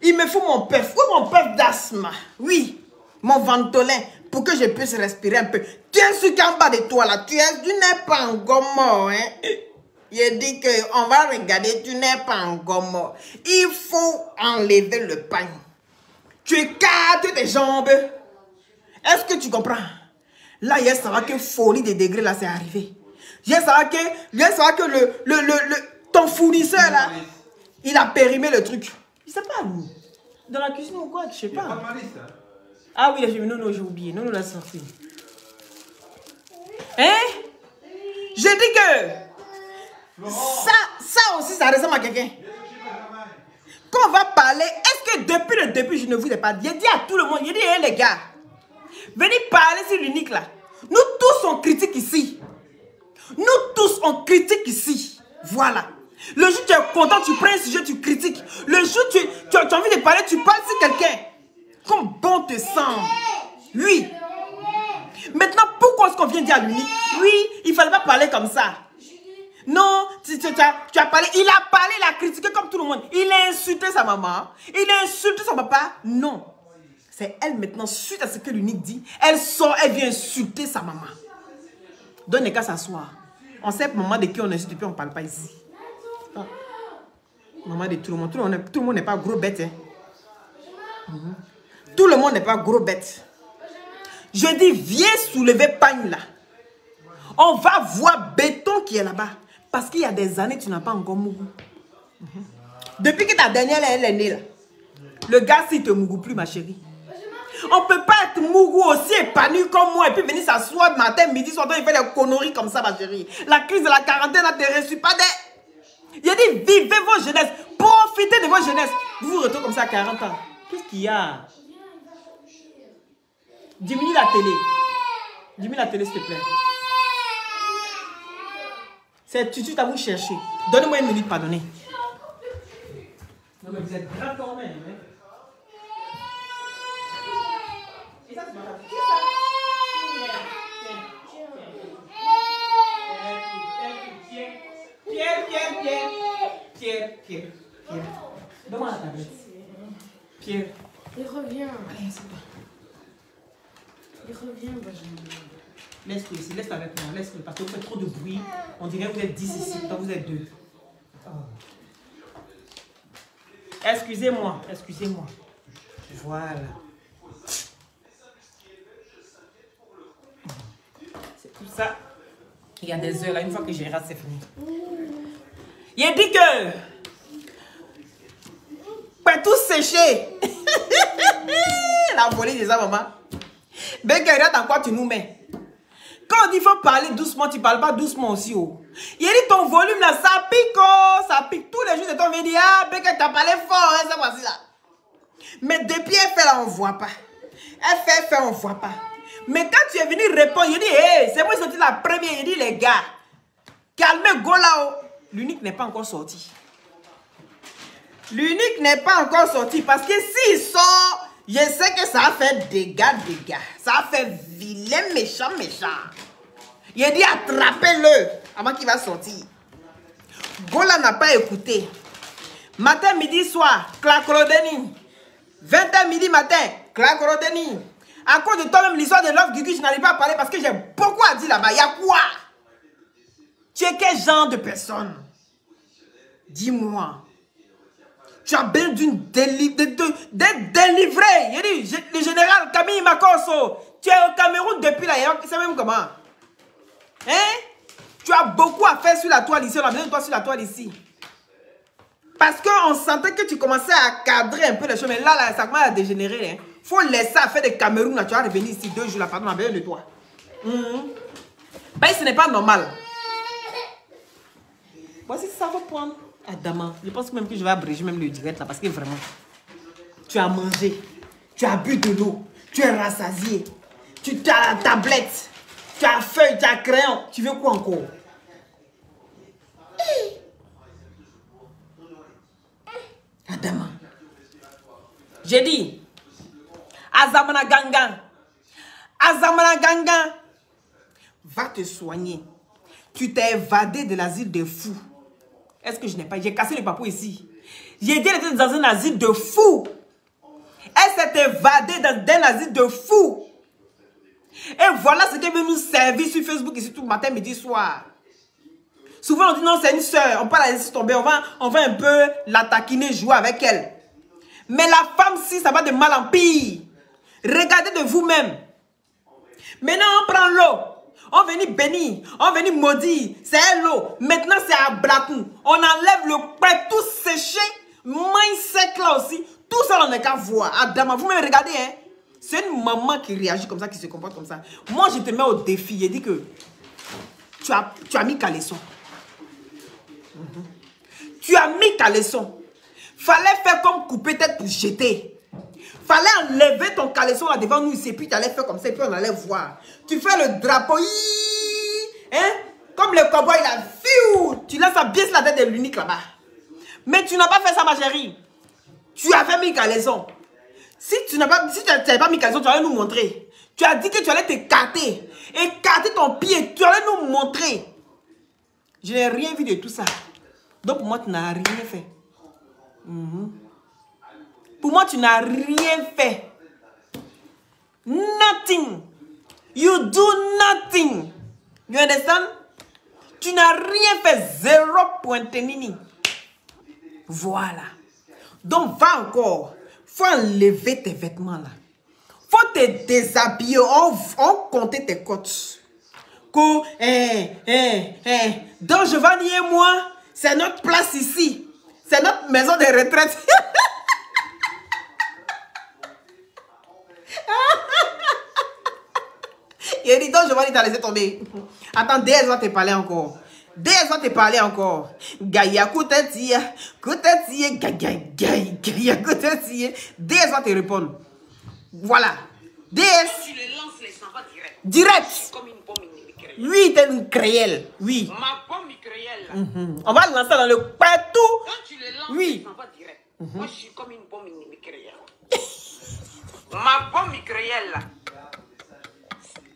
Il me faut mon pef. Oui, mon pef d'asthme. Oui, mon ventolin pour que je puisse respirer un peu. Tu es sûr qu'en bas de toi là, tu n'es pas encore mort, hein? Il dit qu'on va regarder, tu n'es pas encore mort. Il faut enlever le pain. Tu écartes tes jambes. Est-ce que tu comprends? Là, il y a ça que folie des degrés, là, c'est arrivé. Il y a ça que ton fournisseur, là, il a périmé le truc. Je sais pas où. Dans la cuisine ou quoi, je sais pas. Il y a pas de malice, hein? Ah oui, non, j'ai oublié. Non, l'a sorti. Hein? Je dis que ça aussi, ça ressemble à quelqu'un. Quand on va parler, est-ce que depuis le début, je ne vous ai pas dit, j'ai dit à tout le monde, j'ai dit, hey, les gars, venez parler sur l'unique là. Nous tous, on critique ici. Nous tous, on critique ici. Voilà. Le jour où tu es content, tu prends un sujet, tu critiques. Le jour où tu as envie de parler, tu parles sur quelqu'un. Comme bon te semble. Oui. Maintenant, pourquoi est-ce qu'on vient dire à l'unique? Oui, il ne fallait pas parler comme ça. Non, tu as parlé, il a parlé, il a critiqué comme tout le monde. Il a insulté sa maman, il a insulté son papa. Non. C'est elle maintenant, suite à ce que l'unique dit, elle sort, elle vient insulter sa maman. Donne qu'à s'asseoir. On sait maman de qui on insulte, puis on ne parle pas ici. Ah. Maman de tout le monde. Tout le monde n'est pas gros bête. Hein. Tout le monde n'est pas gros bête. Je dis, viens soulever pagne là. On va voir Béton qui est là-bas. Parce qu'il y a des années, tu n'as pas encore mouru. Depuis que ta dernière, elle est née là. Le gars, s'il te mourou plus, ma chérie. On ne peut pas être mourou aussi épanoui comme moi et puis venir s'asseoir matin, midi, soir, il fait des conneries comme ça, ma chérie. La crise de la quarantaine n'a te reçu pas des... Il a dit, vivez vos jeunesses. Profitez de vos jeunesses. Vous vous retrouvez comme ça à 40 ans. Qu'est-ce qu'il y a? Diminue la télé. Diminue la télé, s'il te plaît. C'est tu à vous chercher. Donnez-moi une minute, pardonnez. Non, mais vous êtes grave quand même. Hein? Et ça, c'est ma fille. Pierre. Donne-moi la tablette. Pierre. Il revient. Allez, c'est toi. Il revient, Benjamin. Laisse-le ici, laisse-le avec moi, laisse-le, parce que vous faites trop de bruit. On dirait que vous êtes 10 ici, quand vous êtes 2. Oh. Excusez-moi. Voilà. C'est tout ça. Il y a des heures là, une fois que j'ai raté, c'est fini. Il a dit que... Peut tout sécher. La volée des hommes, maman. Ben, regarde dans quoi tu nous mets. Quand on dit qu'il faut parler doucement, tu ne parles pas doucement aussi. Oh. Il a dit ton volume là, ça pique, oh, ça pique. Tous les jours, c'est ton dit, ah, ben, tu as parlé fort, hein, ça voici là. Mais depuis, elle fait là, on ne voit pas. Elle fait, on ne voit pas. Mais quand tu es venu répondre, il dit, hey, c'est moi qui suis sorti la première. Il dit, les gars, calmez, go là-haut. L'unique n'est pas encore sorti. L'unique n'est pas encore sorti parce que s'il sort, je sais que ça a fait dégâts. Ça a fait vilain, méchant. Il a dit attrapez-le avant qu'il va sortir. Gola n'a pas écouté. Matin, midi, soir, clacrodeni. 20h midi, matin, clacrodeni. À cause de toi-même, l'histoire de Love Gugu, je n'arrive pas à parler parce que j'ai beaucoup à dire là-bas. Il y a quoi? Tu es quel genre de personne? Dis-moi. Tu as besoin d'être délivré. Il dit, le général Camille Makosso, tu es au Cameroun depuis là, c'est même comment? Hein? Tu as beaucoup à faire sur la toile ici, on a besoin de toi sur la toile ici. Parce qu'on sentait que tu commençais à cadrer un peu les choses, mais là ça commence à dégénérer. Hein. Faut laisser à faire des Cameroun, là, tu vas revenir ici 2 jours là, pardon, on a besoin de toi. Ben, ce n'est pas normal. Voici ça va prendre. Adama, je pense même que je vais abréger même le direct là parce que vraiment, tu as mangé, tu as bu de l'eau, tu es rassasié, tu as la tablette, tu as feuille, tu as crayon, tu veux quoi encore? Adama, j'ai dit, Azamana Gangan, va te soigner. Tu t'es évadé de l'asile des fous. Est-ce que je n'ai pas... J'ai cassé les papous ici. J'ai dit qu'elle était dans un asile de fous. Elle s'est évadée dans un asile de fous. Et voilà ce qu'elle veut nous servir sur Facebook ici tout matin, midi, soir. Souvent on dit non, c'est une soeur. On peut la laisser tomber. On va un peu la taquiner, jouer avec elle. Mais la femme, si ça va de mal en pire. Regardez de vous-même. Maintenant, on prend l'eau. On vient bénir, on vient maudire. C'est l'eau. Maintenant, c'est à Bratou. On enlève le prêt tout séché. mindset là aussi, tout ça on n'est qu'à voir. Adama, vous me regardez, hein? C'est une maman qui réagit comme ça, qui se comporte comme ça. Moi, je te mets au défi. Je dis que tu as mis caleçon. Tu as mis caleçon. Fallait faire comme couper tête pour jeter. Fallait enlever ton caleçon là devant nous ici. Et puis tu allais faire comme ça. Et puis on allait voir. Tu fais le drapeau. Hein? Comme le cowboy là. Tu laisses ça bien sur la tête de l'unique là-bas. Mais tu n'as pas fait ça, ma chérie. Tu avais mis caleçon. Si tu n'avais pas mis caleçon, tu allais nous montrer. Tu as dit que tu allais t'écarter. Écarter ton pied. Tu allais nous montrer. Je n'ai rien vu de tout ça. Donc pour moi, tu n'as rien fait. Pour moi, tu n'as rien fait. Nothing. You do nothing. You understand? Tu n'as rien fait. 0 pointenini. Voilà. Donc, va encore. Faut enlever tes vêtements là. Faut te déshabiller. On compter tes côtes. Donc, Giovanni et moi, c'est notre place ici. C'est notre maison de retraite. Il dit, donc Giovanni t'a laissé tomber. Attends, DS va te parler encore. DS va te parler encore. Gaïa, koutatia, Gaïa, koutatia. DS va te répondre. Voilà. DS. Tu le lances, les s'en va direct. Direct. Comme une bombe micréelle. Oui, t'es une créelle. Oui. Ma bombe micréelle, là. On va le lancer dans le partout. Quand tu le lances, Oui. les s'en va direct. Moi, je suis comme une bombe micréelle. Ma bombe micréelle, là.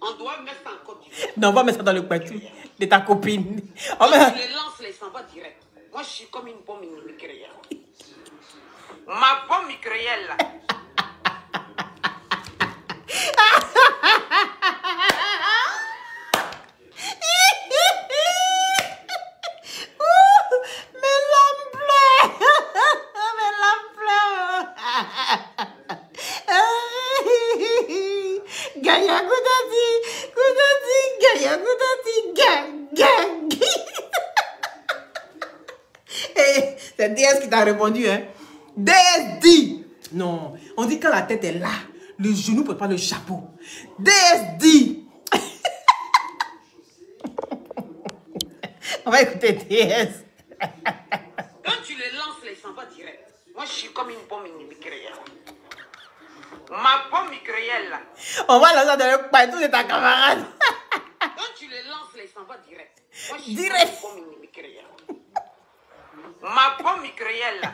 On doit mettre ça en Côte d'Ivoire. Non, on va mettre ça dans le partout de ta copine. On Quand va... tu le lances, les s'en va direct. Moi, je suis comme une bombe micréelle. Ma bombe micréelle, là. C'est DS qui t'a répondu, hein. DS dit. Non, on dit quand la tête est là, le genou peut pas le chapeau. DS dit. On va écouter DS. Quand tu le lances, les s'en va direct. Moi, je suis comme une bombe micréelle. Ma bombe micréelle, là. On va lancer dans le partout de ta camarade. Quand tu le lances, les s'en va direct. Moi, je suis Direct. comme une bombe micréelle. Ma bombe micréelle, là.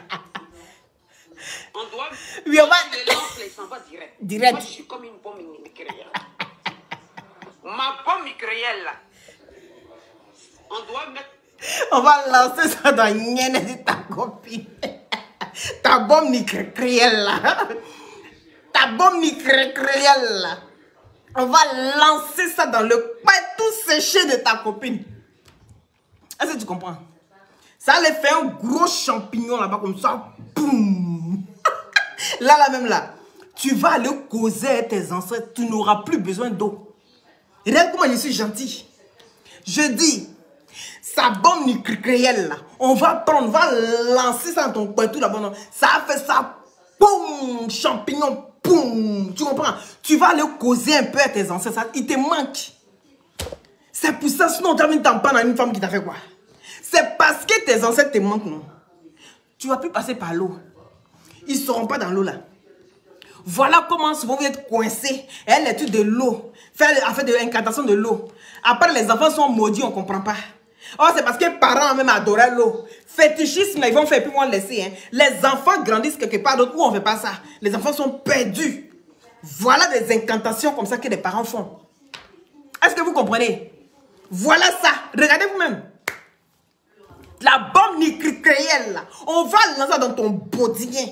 On doit... Oui, on va... Quand tu le lances, les s'en va direct. Direct. Moi, je suis comme une bombe micréelle. Ma bombe micréelle, là. On doit mettre... On va lancer ça dans Nienne de ta copine. Ta bombe micréelle là. Ta bombe micréelle là. On va lancer ça dans le tout séché de ta copine. Est-ce que tu comprends? Ça allait faire un gros champignon là-bas comme ça. Boum. Là même là. Tu vas aller causer avec tes ancêtres. Tu n'auras plus besoin d'eau. Regarde comment je suis gentil. Je dis... Sa bombe nucléaire là, on va prendre, on va lancer ça dans ton coin tout là-bas. Ça a fait ça, boum, champignon, boum. Tu comprends? Tu vas aller causer un peu à tes ancêtres, ça, il te manque. C'est pour ça, sinon tu as mis ton pan à une femme qui t'a fait quoi? C'est parce que tes ancêtres te manquent, non? Tu vas plus passer par l'eau. Ils ne seront pas dans l'eau là. Voilà comment souvent vous êtes coincés. Elle est toute de l'eau. Faire de l'incantation de l'eau. Après les enfants sont maudits, on ne comprend pas. Oh, c'est parce que les parents même adoraient l'eau. Fétichisme, ils vont faire, puis ils vont laisser. Hein. Les enfants grandissent quelque part d'autre où on ne fait pas ça. Les enfants sont perdus. Voilà des incantations comme ça que les parents font. Est-ce que vous comprenez? Voilà ça. Regardez vous-même. La bombe nucléaire, là. On va lancer dans ton bodien.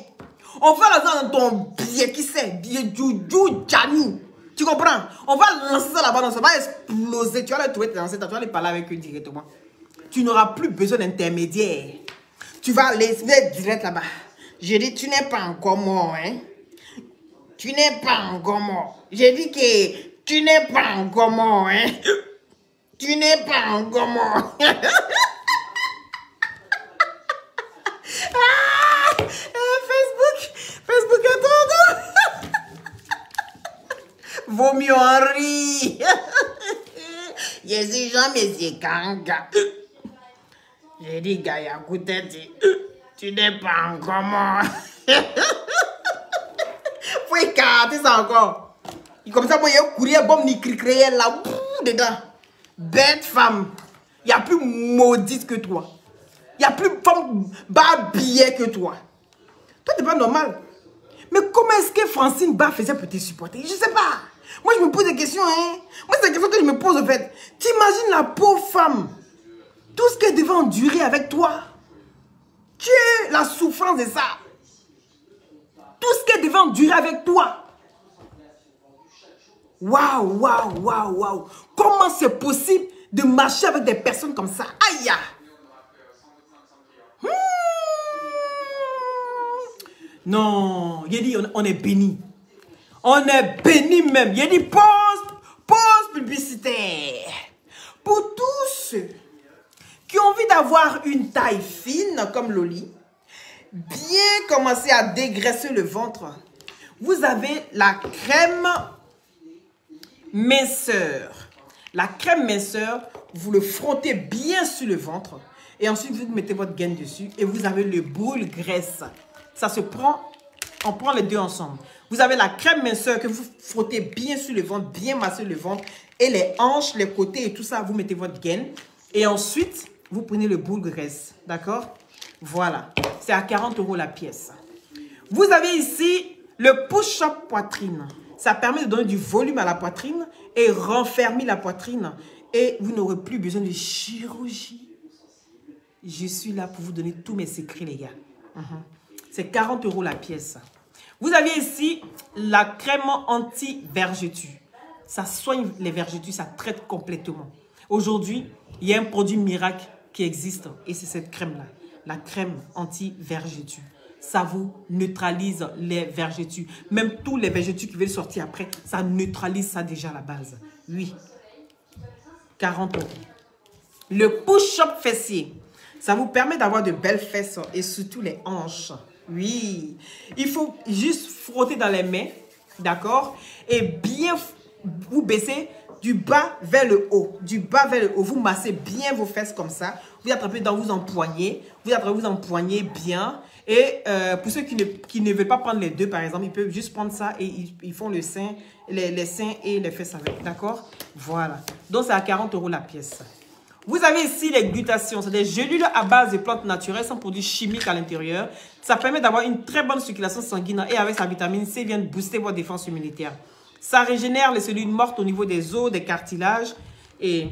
On va lancer dans ton billet, qui sait? Billet Juju Jani. Tu comprends? On va lancer ça là-bas, ça va exploser. Tu vas aller trouver tes ancêtres, tu vas aller parler avec eux directement. Tu n'auras plus besoin d'intermédiaire. Tu vas aller direct là-bas. J'ai dit, tu n'es pas encore mort, hein? Tu n'es pas encore mort. J'ai dit que tu n'es pas encore mort, hein? Tu n'es pas encore mort. vaut mieux en rire. Je suis jamais Kanga. J'ai dit, Gaïa, tu n'es pas encore mort. Faut écarter ça encore. Et comme ça, moi, il y a un courrier, bon, ni créé là, dedans. Bête femme. Il n'y a plus maudite que toi. Il n'y a plus femme babillée que toi. Toi, tu n'es pas normal. Mais comment est-ce que Francine Ba faisait pour te supporter? Je ne sais pas. Moi, je me pose des questions, hein. Moi, c'est des questions que je me pose, en fait. T'imagines la pauvre femme. Tout ce qu'elle devait endurer avec toi. Tu es la souffrance de ça. Tout ce qu'elle devait endurer avec toi. Waouh, waouh, waouh, waouh. Comment c'est possible de marcher avec des personnes comme ça? Aïe! Non, il dit on est béni. On est béni même. Il dit pause publicitaire. Pour tous ceux qui ont envie d'avoir une taille fine comme Loli, bien commencer à dégraisser le ventre, vous avez la crème minceur. La crème minceur, vous le frottez bien sur le ventre et ensuite vous mettez votre gaine dessus et vous avez le boule graisse. Ça se prend, on prend les deux ensemble. Vous avez la crème minceur que vous frottez bien sur le ventre, bien masser le ventre et les hanches, les côtés et tout ça, vous mettez votre gaine et ensuite vous prenez le boule graisse, d'accord? Voilà, c'est à 40 € la pièce. Vous avez ici le push-up poitrine. Ça permet de donner du volume à la poitrine et renfermer la poitrine. Et vous n'aurez plus besoin de chirurgie. Je suis là pour vous donner tous mes secrets, les gars. C'est 40 € la pièce. Vous avez ici la crème anti-vergeture. Ça soigne les vergetures, ça traite complètement. Aujourd'hui, il y a un produit miracle qui existe et c'est cette crème-là. La crème anti-vergeture. Ça vous neutralise les vergetures. Même tous les vergetures qui veulent sortir après, ça neutralise ça déjà à la base. Oui. 40 €. Le push-up fessier. Ça vous permet d'avoir de belles fesses et surtout les hanches. Oui. Il faut juste frotter dans les mains. D'accord? Et bien vous baisser du bas vers le haut. Du bas vers le haut. Vous massez bien vos fesses comme ça. Vous attrapez dans vos empoignés. Vous attrapez vos empoignés bien. Et pour ceux qui ne veulent pas prendre les deux, par exemple, ils peuvent juste prendre ça et ils font le sein, les seins et les fesses avec. D'accord? Voilà. Donc, c'est à 40 € la pièce. Vous avez ici les glutations. C'est des gélules à base de plantes naturelles sans produits chimiques à l'intérieur. Ça permet d'avoir une très bonne circulation sanguine et avec sa vitamine C, vient de booster votre défense immunitaire. Ça régénère les cellules mortes au niveau des os, des cartilages et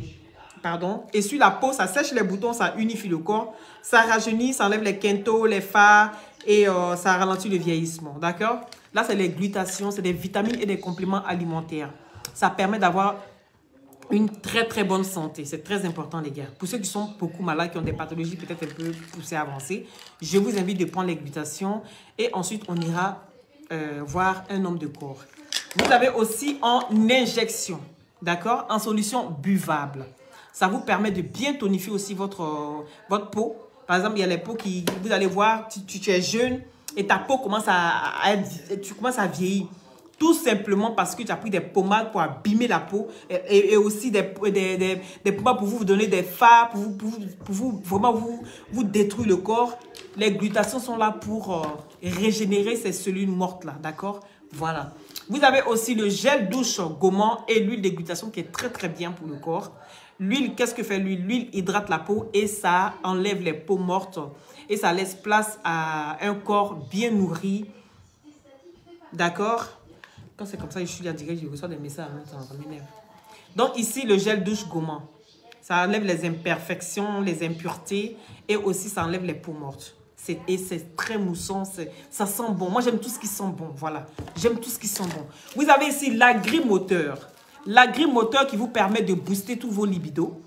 sur la peau, ça sèche les boutons, ça unifie le corps, ça rajeunit, ça enlève les quintaux, les fards et ça ralentit le vieillissement. D'accord? Là, c'est les glutations, c'est des vitamines et des compléments alimentaires. Ça permet d'avoir une très bonne santé. C'est très important, les gars. Pour ceux qui sont beaucoup malades, qui ont des pathologies peut-être un peu poussées, avancées, je vous invite de prendre les glutations et ensuite on ira voir un homme de corps. Vous avez aussi en injection, d'accord? En solution buvable. Ça vous permet de bien tonifier aussi votre peau. Par exemple, il y a les peaux qui, vous allez voir, tu es jeune et ta peau commence tu commences à vieillir. Tout simplement parce que tu as pris des pommades pour abîmer la peau et aussi des pommades pour vous donner des fards, pour vraiment vous détruire le corps. Les glutations sont là pour régénérer ces cellules mortes là, d'accord? Voilà. Vous avez aussi le gel douche gommant et l'huile de glutation qui est très bien pour le corps. L'huile, qu'est-ce que fait l'huile? L'huile hydrate la peau et ça enlève les peaux mortes et ça laisse place à un corps bien nourri. D'accord? Quand c'est comme ça, je suis en direct, je reçois des messages, ça m'énerve. Donc ici, le gel douche gommant. Ça enlève les imperfections, les impuretés et aussi ça enlève les peaux mortes. Et c'est très moussant, ça sent bon. Moi, j'aime tout ce qui sent bon, voilà. J'aime tout ce qui sent bon. Vous avez ici l'agrimoteur. L'agrimoteur qui vous permet de booster tous vos libidos,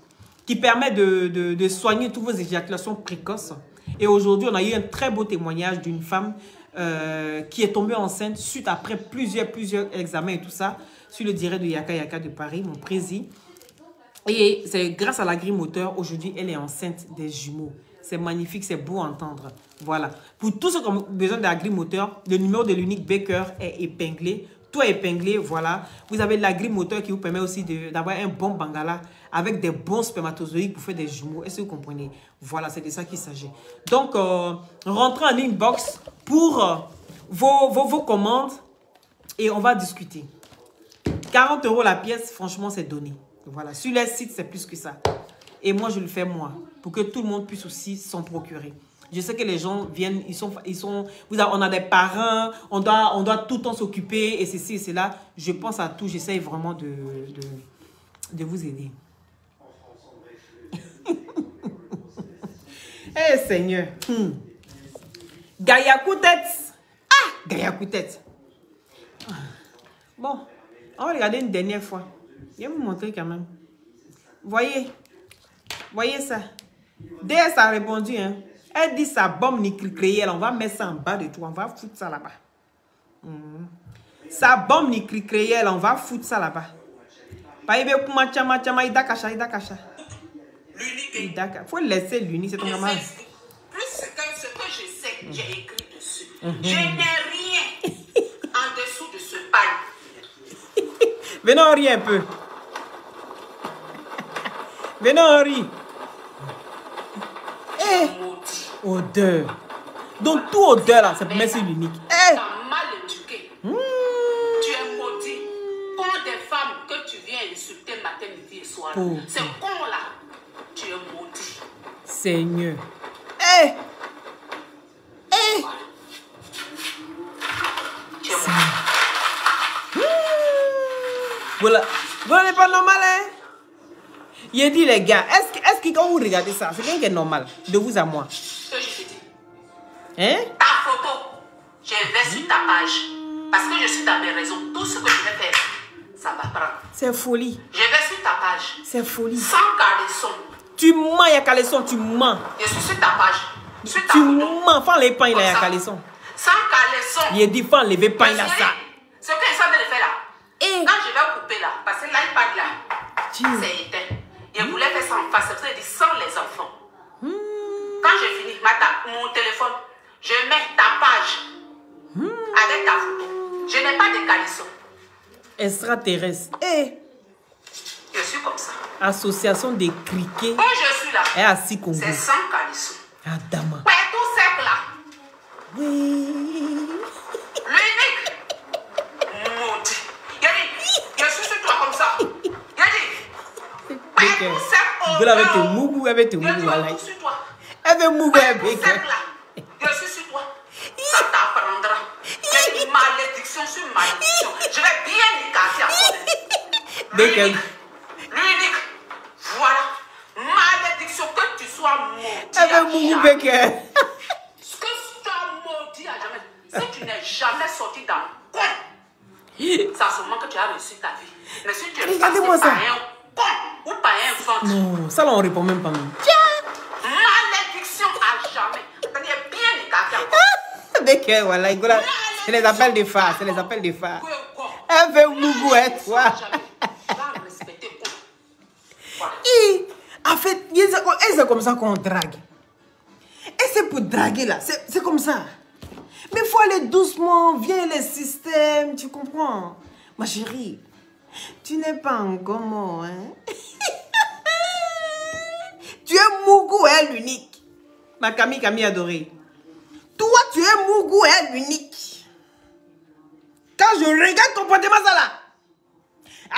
qui permet de soigner toutes vos éjaculations précoces. Et aujourd'hui, on a eu un très beau témoignage d'une femme qui est tombée enceinte suite après plusieurs examens et tout ça, sur le direct de Yaka Yaka de Paris, mon président. Et c'est grâce à l'agrimoteur, aujourd'hui, elle est enceinte des jumeaux. C'est magnifique, c'est beau à entendre. Voilà. Pour tous ceux qui ont besoin d'agrimoteur, le numéro de l'unique Baker est épinglé Tout épinglé, voilà. Vous avez la grille moteur qui vous permet aussi d'avoir un bon bangala avec des bons spermatozoïdes pour faire des jumeaux. Est-ce que vous comprenez? Voilà, c'est de ça qu'il s'agit. Donc, rentrez en inbox pour vos commandes et on va discuter. 40 € la pièce, franchement, c'est donné. Voilà, sur les sites, c'est plus que ça. Et moi, je le fais moi, pour que tout le monde puisse aussi s'en procurer. Je sais que les gens viennent, on a des parents, on doit tout le temps s'occuper et ceci et cela. Je pense à tout, j'essaie vraiment de vous aider. Eh Seigneur. Gaïa Coutet. Ah, Gaïa Coutet. Bon, on va regarder une dernière fois. Je vais vous montrer quand même. Voyez ça. DS a répondu, hein. Elle dit sa bombe nicricréelle, on va mettre ça en bas de tout, on va foutre ça là-bas. Sa bombe nicricréelle, on va foutre ça là-bas. Il faut laisser l'unique, c'est ton normal. Plus ce que je sais, j'ai écrit dessus. Je n'ai rien en dessous de ce paille. Venez, on rit un peu. Venez, on rit. Odeur. Donc, tout odeur là, c'est pour mettre sur l'unique. Tu as mal éduqué. Tu es maudit. Quand des femmes que tu viens insulter matin, midi et soir, c'est con là. Tu es maudit. Seigneur. Tu es maudit. Voilà. Vous n'êtes pas normal, hein? Il a dit, les gars, est-ce que quand vous regardez ça, c'est bien normal, de vous à moi? Ce que je te dis. Hein? Ta photo, je vais sur ta page. Parce que je suis dans mes raisons. Tout ce que je vais faire, ça va prendre. C'est folie. Je vais sur ta page. C'est folie. Sans caleçon. Tu mens, il y a caleçon, tu mens. Je suis sur ta page. Sur ta tu photo. mens, faut les pains, il y a caleçon. Sans caleçon. Il dit, faut enlever pain là, ça. Ce que je suis en train de faire là. Quand je vais couper là, parce que l'iPad là, c'est éteint. Je voulais faire ça en face, c'est pour ça que je dis sans les enfants. Quand j'ai fini, mon téléphone, je mets ta page avec ta photo. Je n'ai pas de caleçon. Extraterrestre. Je suis comme ça. Association des criquets. Quand je suis là, et assis Congo. c'est sans caleçon. Adama. Ouais, tout sec là. Oui. L'unique. Maudit. Je suis sur toi comme ça. Vous l'avez te mougou, avec te mougou. Elle veut mougou avec. Je suis sur toi. Ça t'apprendra. Il y a une malédiction sur malédiction. Je vais bien écarter à toi. L'unique. Voilà. Malédiction que tu sois maudit. Elle veut mougou avec. Ce que tu as maudit à jamais. Si tu n'es jamais sorti dans le coin, ça se manque que tu as reçu ta vie. Mais si tu es passé par un ou pas un ventre. Non, ça là on répond même pas. Malédiction à jamais. C'est-à-dire bien écarté. Dès que voilà, c'est les appels de phare, c'est les appels de phare. Elle veut mougou et toi. En fait, c'est comme ça qu'on drague. Et c'est pour draguer là, c'est comme ça. Mais il faut aller doucement, viens les systèmes, tu comprends? Ma chérie, tu n'es pas encore mort, hein? Tu es Mougou, hein, l'unique. Ma Camille adorée. Toi, tu es Mougou, hein, l'unique. Quand je regarde ton comportement, ça là,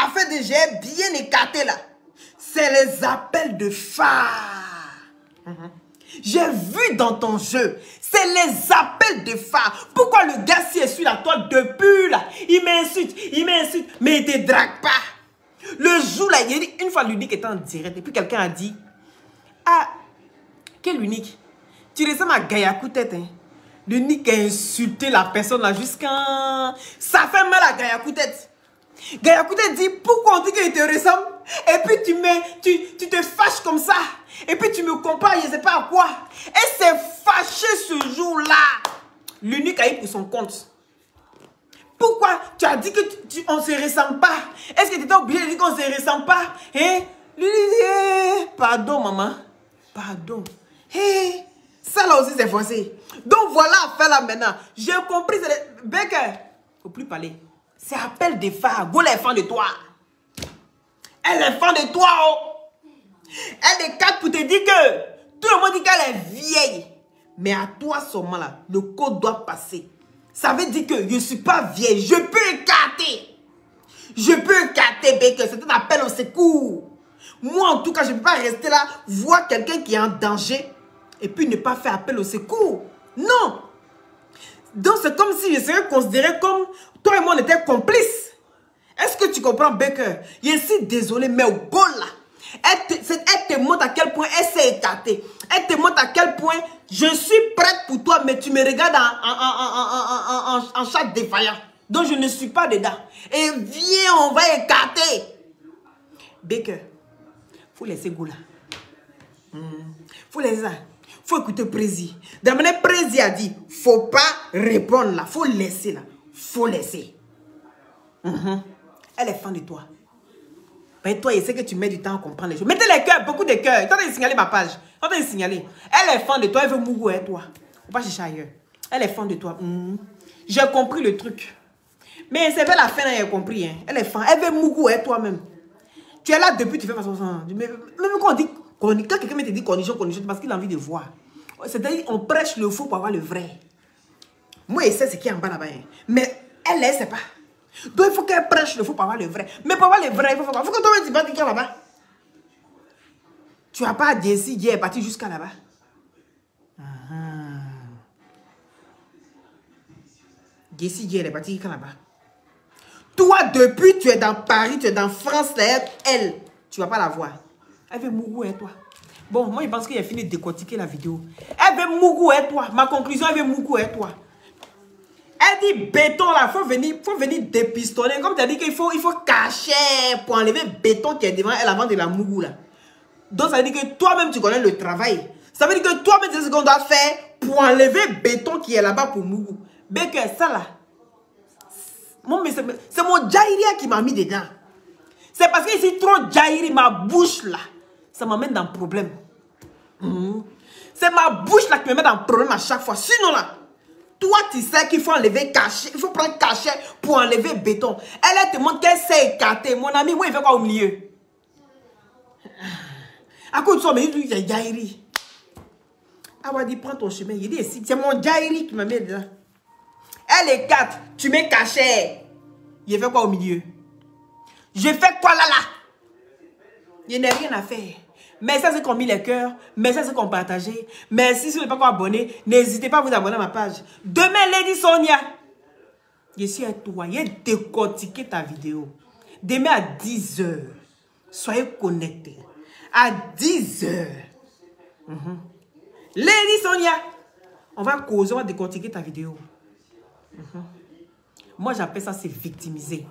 en fait, j'ai bien écarté là. C'est les appels de phare. J'ai vu dans ton jeu. C'est les appels de phare. Pourquoi le gars s'y est sur la toile depuis là? Il m'insulte, mais il ne te drague pas. Le jour là, il dit, une fois l'unique était en direct, et puis quelqu'un a dit, ah, quel unique? Tu ressembles à Gaïa Coutet, hein? L'unique a insulté la personne là jusqu'à... Ça fait mal à Gaïa Coutet. Gaïa Coutet dit, pourquoi on dit qu'il te ressemble? Et puis tu te fâches comme ça. Et puis tu me compares, je ne sais pas à quoi. Et c'est fâché ce jour-là. L'unique a eu pour son compte. Pourquoi tu as dit qu'on ne se ressemble pas? Est-ce que tu étais obligé de dire qu'on ne se ressemble pas? Hein? Pardon, maman. Pardon. Hey, ça là aussi c'est forcé. Donc voilà, faire là maintenant. J'ai compris. Becker, il ne faut plus parler. C'est appel des phares. Go est fan de toi. Elle est fan de toi. Oh. Elle est 4 pour te dire que tout le monde dit qu'elle est vieille. Mais à toi seulement là, le code doit passer. Ça veut dire que je ne suis pas vieille. Je peux écarter. Je peux écarter, Baker. C'est un appel au secours. Moi, en tout cas, je ne peux pas rester là, voir quelqu'un qui est en danger et puis ne pas faire appel au secours. Non. Donc, c'est comme si je serais considéré comme toi et moi, on était complices. Est-ce que tu comprends, Baker? Je suis désolé, mais au goal là, elle te montre à quel point elle s'est écartée. Elle te montre à quel point je suis prête pour toi, mais tu me regardes en chat défaillant. Donc, je ne suis pas dedans. Et viens, on va écarter. Baker, il faut laisser Goula. Faut laisser ça. Faut écouter Prési. D'abord, Prési a dit, faut pas répondre là. Faut laisser là. Faut laisser. Elle est fan de toi. Mais toi, je sais que tu mets du temps à comprendre les choses. Mettez les cœurs, beaucoup de cœurs. Attendez de signaler ma page. Attendez de signaler. Elle est fan de toi, elle veut Mougou et toi. Faut pas chercher ailleurs. Elle est fan de toi. J'ai compris le truc. Mais c'est vers la fin, elle a compris. Hein. Elle est fan. Elle veut Mougou et toi-même. Tu es là depuis, tu fais façon. Même quand on dit, quand quelqu'un te dit condition, c'est parce qu'il a envie de voir. C'est-à-dire, on prêche le faux pour avoir le vrai. Moi, je sais ce qui est en bas là-bas. Hein. Mais elle, elle ne sait pas. Donc, il faut qu'elle prêche le faux pour avoir le vrai. Mais pour avoir le vrai, il faut que toi-même tu vas dire là-bas. Tu n'as pas décidé d'y partir jusqu'à là-bas. Décidé d'y partir jusqu'à là-bas. Toi, depuis, tu es dans Paris, tu es dans France, là, elle, tu ne vas pas la voir. Elle veut Mougou et toi. Bon, moi, je pense qu'il a fini de décortiquer la vidéo. Elle veut Mougou et toi. Ma conclusion, elle veut Mougou et toi. Elle dit béton là, il faut venir dépistonner. Comme tu as dit qu'il faut cacher pour enlever béton qui est devant elle avant de la Mougou là. Donc ça veut dire que toi-même tu connais le travail. Ça veut dire que toi-même tu sais ce qu'on doit faire pour enlever béton qui est là-bas pour Mougou. Mais que ça là, c'est mon Jairia qui m'a mis dedans. C'est parce que ici trop Jairi, ma bouche là, ça m'amène dans le problème. C'est ma bouche là qui me met dans le problème à chaque fois. Sinon là, toi, tu sais qu'il faut enlever cachet, il faut prendre cachet pour enlever béton. Elle te montre qu'elle s'est écartée. Mon ami, moi, il fait quoi au milieu? À cause de ça, mais il dit, Jairi. Awa dit, prends ton chemin. Il dit, c'est mon Jairi qui m'a mis dedans. Elle écarte, tu mets cachet. Il fait quoi au milieu? Je fais quoi là? Il n'y a rien à faire. Mais ça, c'est qu'on mis les cœurs. Mais ça, c'est qu'on partagé. Merci si vous n'êtes pas encore abonné. N'hésitez pas à vous abonner à ma page. Demain, Lady Sonia. Je suis à toi. Je vais décortiquer ta vidéo. Demain à 10 h. Soyez connectés. À 10 h. Lady Sonia. On va causer, on va décortiquer ta vidéo. Moi, j'appelle ça, c'est victimiser.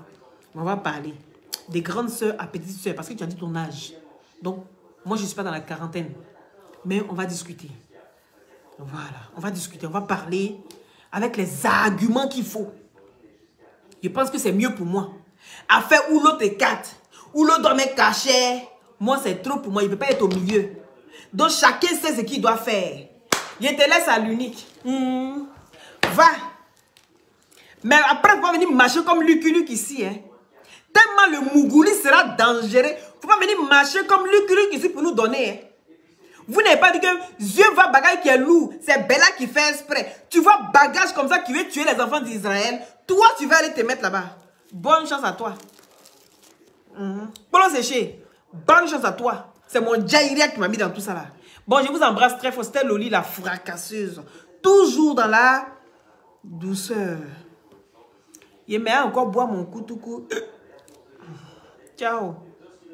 On va parler des grandes sœurs à petites sœurs. Parce que tu as dit ton âge. Donc, moi, je ne suis pas dans la quarantaine. Mais on va discuter. Voilà. On va discuter. On va parler avec les arguments qu'il faut. Je pense que c'est mieux pour moi. À faire où l'autre écarte. Où l'autre doit mettre cachet. Moi, c'est trop pour moi. Il ne peut pas être au milieu. Donc, chacun sait ce qu'il doit faire. Je te laisse à l'unique. Va. Mais après, il faut venir marcher comme Lucky Luke ici. Hein. Tellement le Mougouli sera dangereux. Il ne faut pas venir marcher comme Lucky Luke ici pour nous donner. Hein. Vous n'avez pas dit que Dieu va bagage qui est lourd. C'est Bella qui fait exprès. Tu vois bagage comme ça qui veut tuer les enfants d'Israël. Toi, tu vas aller te mettre là-bas. Bonne chance à toi. Bonne chance à toi. C'est mon Jairia qui m'a mis dans tout ça là. Bon, je vous embrasse très fort. C'était Loli la fracasseuse. Toujours dans la douceur. Je vais encore boire mon coup. Ciao.